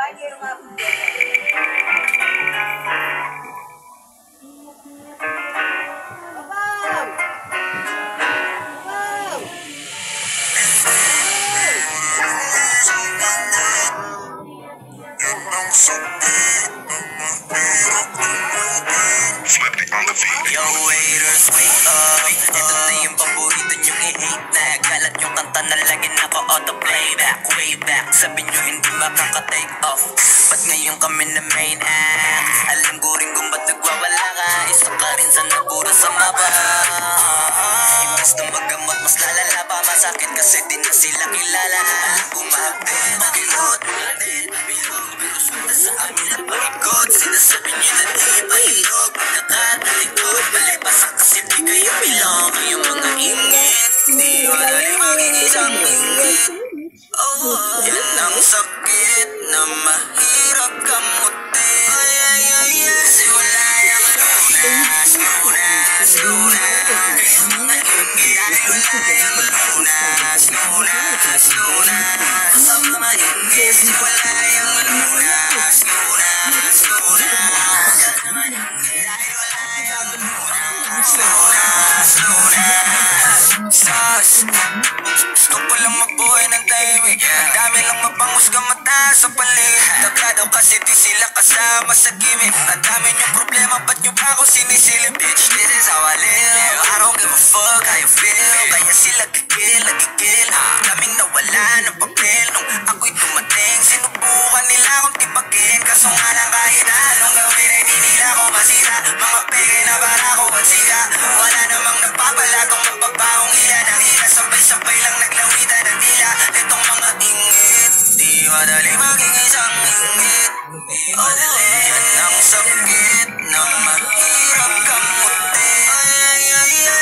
Yo waiters, wake up. Ito na yung paborito nyo i-hate na. Galat yung kanta na lagi naka-auto-play back, way back. Sabi nyo hindi makaka-take off. Ba't ngayon kami na main act? Alam ko rin kung ba't nagwawala ka. Isa ka rin sa nabura sa mapa. Imbes na magamot, mas lalala pa. Masakit kasi di na sila kilala. Alam ko mahagpil, makilot. Pero sunta sa amin na paikot. Sinasabi nyo na di mahilog. Nakatalikod, malipasan kasi di kayo bilang. Kayong mga ingit, hindi madali maging isang ingit. Yan ang sakit na mahirap kamutin. Kasi wala yung lunas, lunas, lunas. Kayong mga ingit, dahil wala yung lunas, lunas, lunas. Sa mga ingit, kasi wala yung lunas, lunas, lunas. Sa mga ingit, dahil wala yung lunas, lunas, lunas. Sus, gusto ko lang mabuhay ng tahimik. Ang dami lang mabangus ka mata sa paligid. Taglado kasi di sila kasama sa gimmick. Ang dami niyong problema, ba't niyo ba ako sinisilip? Bitch, this is how I live. I don't give a fuck how you feel. Kaya sila gigil. Daming nawala ng papel. Nung ako'y dumating, sinubukan nila akong tipagin. Kaso nga lang kahit anong gawin ay di nila ako masira. Mga peke na para ako at siga. Wala namang nagpapalatong mapagbaong ilan. Ang hila sabay-sabay lang naglawitan ng dila. Itong mga ingit, di madali maging isang ingit. Yan ang sakit na mahirap kamutin.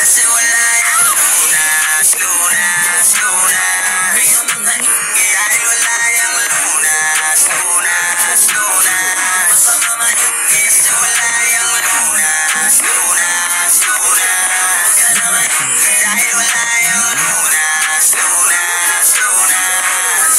Kasi wala yung lunas, lunas, lunas. Yung mga ingit, dahil wala yung lunas, lunas, lunas. Sa mga ingit, kasi wala yung lunas, lunas, lunas. Sa mga ingit, dahil wala yung lunas, lunas, lunas.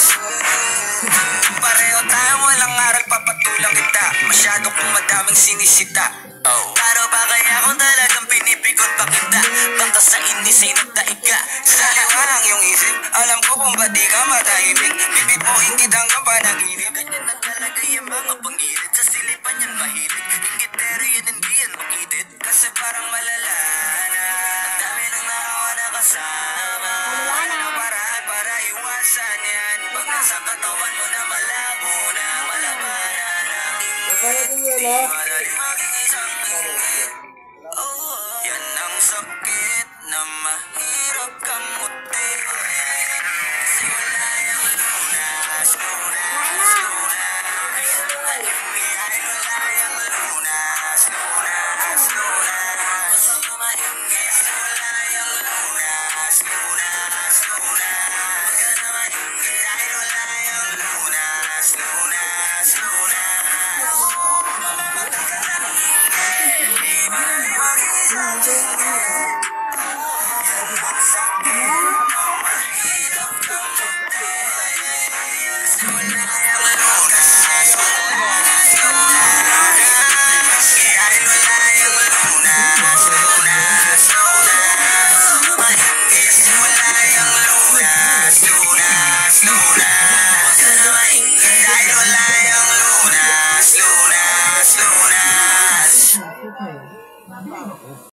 Pareho tayong walang aral, papatulang kita. Masyado kong madaming sinisita. Pero ba kaya kung talagang pinipikot pa kita? Baka sa inis ay nagdaig ka. Sa liwanag yung isip, alam ko kung ba't di ka matahimik. Bibibuhin kitang kapanaginip. Ganyan na talaga yung mga pangilit. Sa silipan yan mahilig. Ingitero yan hindi yan makitid. Kasi parang malala na. Ang dami nang nakawa na kasama. Ano paraan para iwasan yan? Pag nasa katawan mo na malabo na, malabanan ang ingit. Madali maging isang ingit. Yan ang sakit na mahirap kamutin. Kasi wala yung lunas, lunas, lunas. Dahil wala yung lunas, lunas, lunas. Sa mga ingit, kasi wala yung lunas, lunas, lunas. Dahil wala yung lunas, lunas, lunas.